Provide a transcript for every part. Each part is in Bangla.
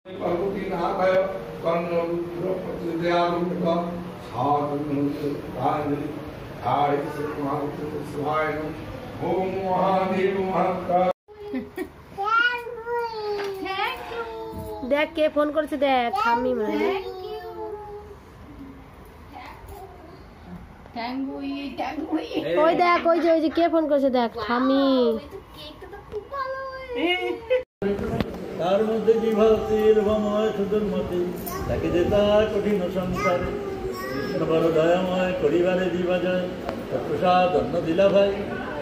पार्वती नाराय कर्णरुद्र प्रतिदयारुद्र साधुनुद्धांजलि हाय श्रीमारुति शिवाय ओम महादेव महाकाल। देख के फोन करছে দেখ আমি মানে ওই দেখ ওই যে কে ফোন করছে দেখ আমি তার মধ্যে জীবাতির ভময় সুদুর্মতি তাকে যে তার কঠিন সংসারে কৃষ্ণ বড় দয়াময় করিবারে দিবা যায় প্রসাদ অন্ন দিলা ভাই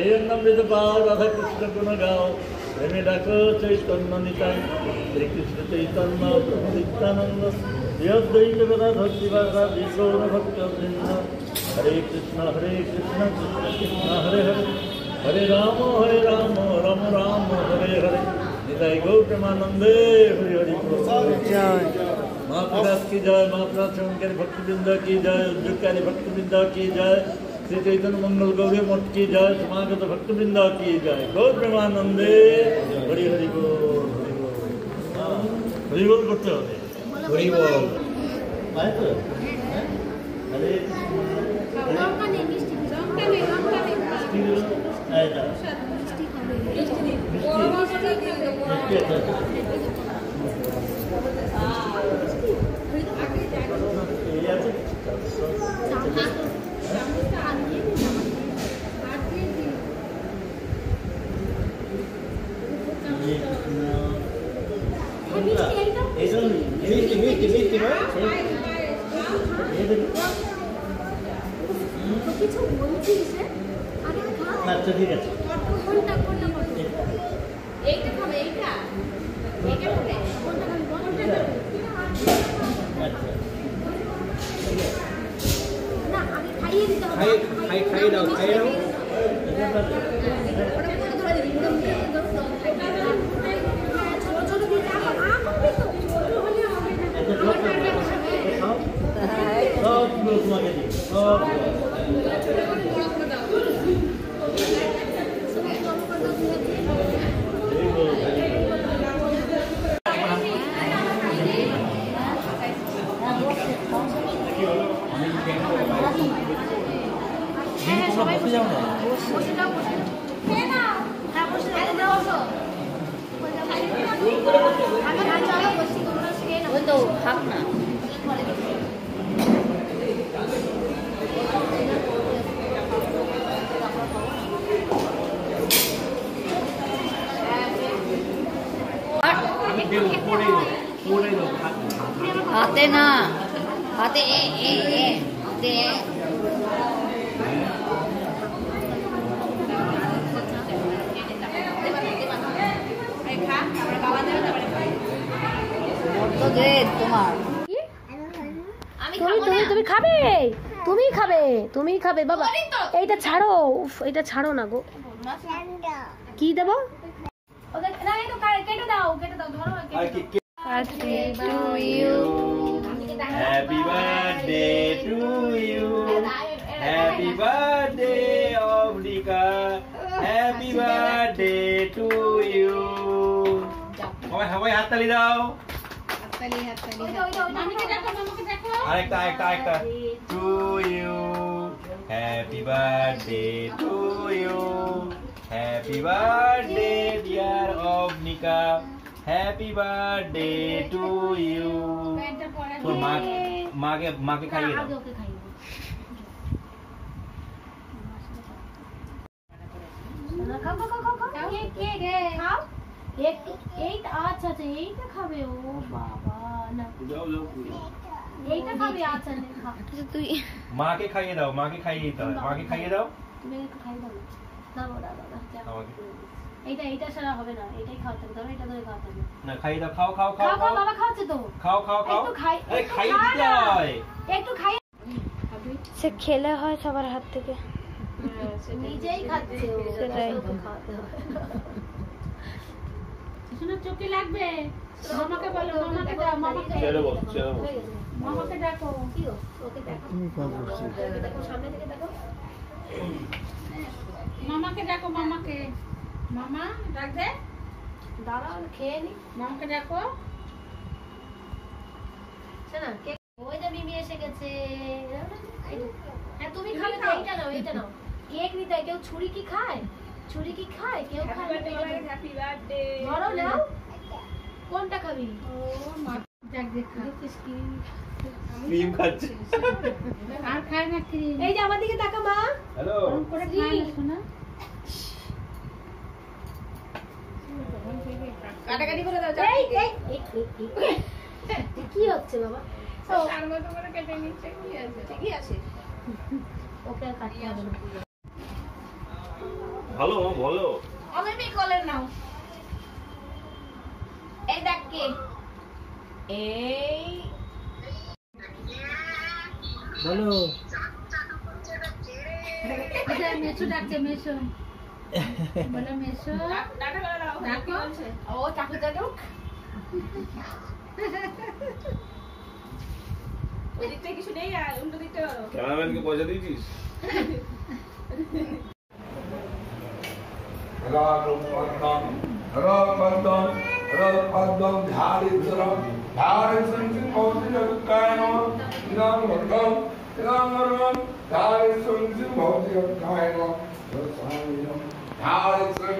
এই অন্নমৃত পাও রাধা কৃষ্ণ গুণ গাও প্রেমে ডাকো চৈতন্য নিতাই শ্রীকৃষ্ণ চৈতন্য প্রভু নিত্যানন্দ দ্বৈত গদাধর দিবাসা বিষ্ণু ভক্ত বৃন্দ হরে কৃষ্ণ কৃষ্ণ কৃষ্ণ হরে হরে হরে রাম রাম রাম হরে হরে निताई गौ प्रेमानंदे हरि हरि जय माँ प्रकाश की जय माँ प्रकाश भक्तवृंद की जय उद्योगकारी भक्तवृंद की जय श्री चैतन्य मंगल गौरी मठ की जय समागत भक्तवृंद की जय गौ प्रेमानंदे हरि हरि बोल हरि बोल करते हो हरि बोल हरे আচ্ছা ঠিক আছে এইটা খাবে এইটা এইটা খাবে কোনটা খাবে কোনটা আচ্ছা না আমি খাইয়ে দিতে হবে খাই দাও ছোট ছোট দিতে হবে হবে তো ছোট হলে হবে না সব তোমাকে দিই সব हाथे ना हाथे ए दे तो दे तुम्हार তুমি খাবে তুমি খাবে বাবা এইটা ছাড়ো এইটা ছাড়ো না গো কি দেব ওকে না এই তো কেটে দাও ধরো Birthday to you. Happy birthday to you. Happy birthday, Obrika. Happy birthday to you. Hawai hath tali dao. Arekta. To you. Happy birthday to you. Happy birthday, dear Obnika. Happy birthday to you. तो माँ के खाइए ना। खाओ एक अच्छा এইটা খাবে ও বাবা না এইটা খাবে আচ্ছা খা তুই माँ के खाइए दाओ তুমি একটু খাইয়ে দাও না এইটা সারা হবে না এটাই খাওয়াতে হবে ধরো এটা ধরে খাওয়াতে হবে না খাইয়ে দাও খাও বাবা খাওয়াচ্ছে তো খাও একটু খাই আরে খাইয়ে দিতে হয় একটু খাই সে খেলে হয় সবার হাত থেকে নিজেই খাচ্ছে ও সেটাই খাওয়াতে হবে শুনো চোখে লাগবে মামাকে বলো মামাকে দাও মামাকে চলো মামাকে ডাকো কি ওকে দেখো দেখো সামনে থেকে দেখো মামাকে ডাকো মামা ডাক দে দাঁড়াও খেয়ে নি মামাকে ডাকো না কেক ওই যে মিমি এসে গেছে হ্যাঁ তুমি খাবে তো এইটা নাও কেক নিতে কেউ ছুরি কি খায় কেউ খায় হ্যাপি বার্থডে ধরো নাও কোনটা খাবি ও মা দেখ দেখিস কি ক্রিম খাচ্ছে আর খায় না ক্রিম এই যে আমার দিকে তাকা মা হ্যালো করে খায় না শোনা কাটাকাটি করে দাও এই কি হচ্ছে বাবা তার মতো করে কেটে নিচ্ছে কি আছে ওকে কাটতে হবে না ভালো বলো আমি বি কলার নাও এই দেখ কে এই বলো এটা মেশো ডাকছে মেশো বলো মেশো টাটা করে দাও ডাকো ও টাকা দাও ওই দিকটা কিছু নেই আর উল্টো দিকটা করো ক্যামেরাম্যানকে পয়সা দিয়েছিস Radam Dharisaram Dharisaram Bhautiyakayana Idam Vardam Idam Vardam Dharisaram Bhautiyakayana Dharisaram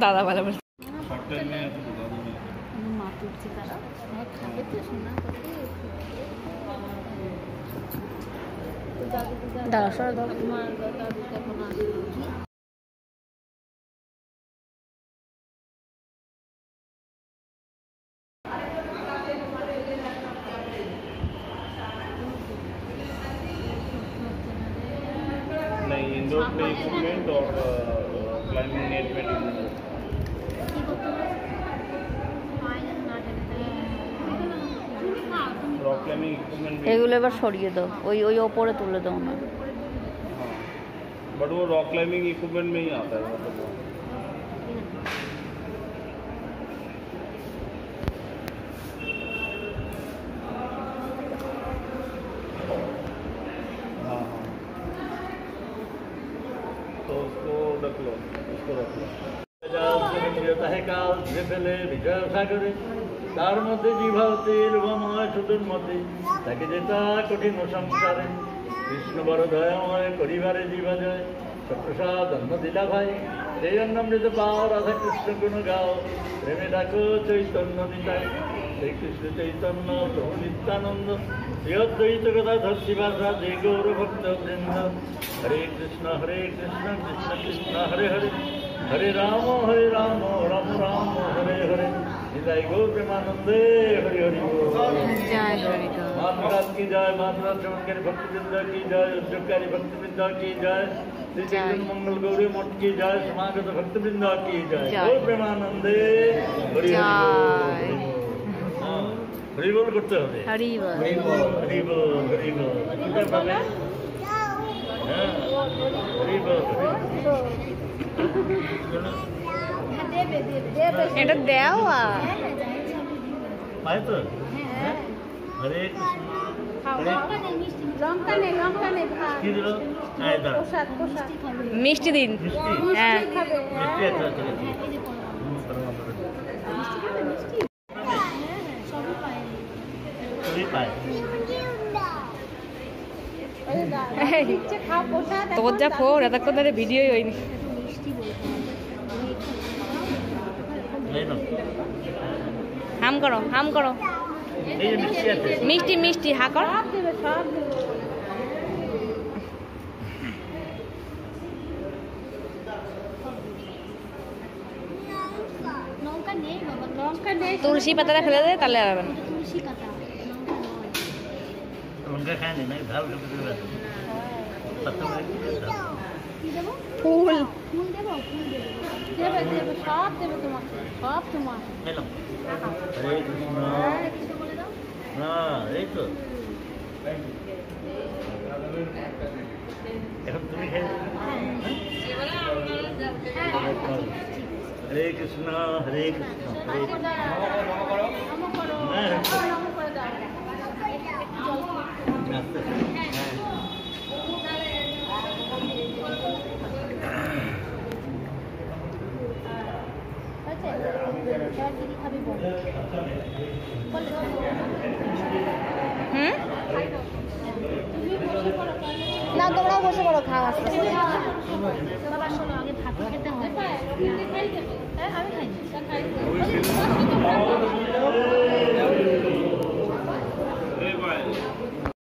দাদা ভালো মা তুলছে তারা খাবে তো শোনা দাদা সরা দাও তোমার দাদু এখন আসবে नहीं इंडोर प्ले इक्विपमेंट और क्लाइंबिंग नेट में रॉक क्लाइंबिंग इक्विपमेंट এগুলো এবার সরিয়ে দাও ওই ওই ওপরে তুলে দাও না बट वो रॉक क्लाइंबिंग इक्विपमेंट में ही आता है मतलब हाँ तो उसको रख लो उसको रख लो বিজয় সাগরে তার মধ্যে জীবাতির ভময় সুদূর মতে তাকে যেতা কঠিন সংসারে কৃষ্ণ বড় দয়াময় পরিবারে জীবা যায় সপ্রসাদ অন্ন দিলা ভাই সেই অন্নমৃত পাও রাধা কৃষ্ণ গুণ গাও প্রেমে ডাকো চৈতন্য নিতাই সেই কৃষ্ণ চৈতন্য প্রভু নিত্যানন্দ শ্রীঅদ্বৈত কথা ধর্ষি ভাষা যে গৌর ভক্ত বৃন্দ হরে কৃষ্ণ কৃষ্ণ কৃষ্ণ হরে হরে হরে রাম রাম রাম হরে হরে নিতাই গৌর প্রেমানন্দে হরি হরি জয় হরি मातृराज की जय मातृराज श्रवणकारी भक्तवृंद की जय उद्योगकारी भक्तवृंद की जय श्री चैतन्य मंगल गौरी मठ की जय समागत भक्तवृंद की जय गौर प्रेमानंदे हरि हरि बोल करते হবে হরি বল हरि बोल हरि बोल কিটা পাবে হ্যাঁ हरि बोल এটা দেওয়া পায় তো হরে কৃষ্ণ কি দিল? হ্যাঁ দাঁড়া মিষ্টি দিন। হ্যাঁ মিষ্টি আছে আছে সবই পায়। তোর যা ফোর এতক্ষণ ধরে ভিডিওই হয়নি। এই নাও। হাম করো হাম করো। এই যে মিষ্টি আছে। মিষ্টি মিষ্টি হা কর। তুলসী পাতাটা ফেলে দে তাহলে আর হবে না। লঙ্কা খায় নি নাকি ঝাল ঢুকে দেবে পাতা মানে ফুল খেলাম হরে কৃষ্ণ না এই তো এখন তুমি খেয়ে হরে কৃষ্ণ হরে কৃষ্ণ হরে কৃষ্ণ আস্তে হ্যাঁ হুম না তোমরাও বসে পড়ো খাওয়া বাবা শোনো আগে ভাত খেতে হবে আমি খাই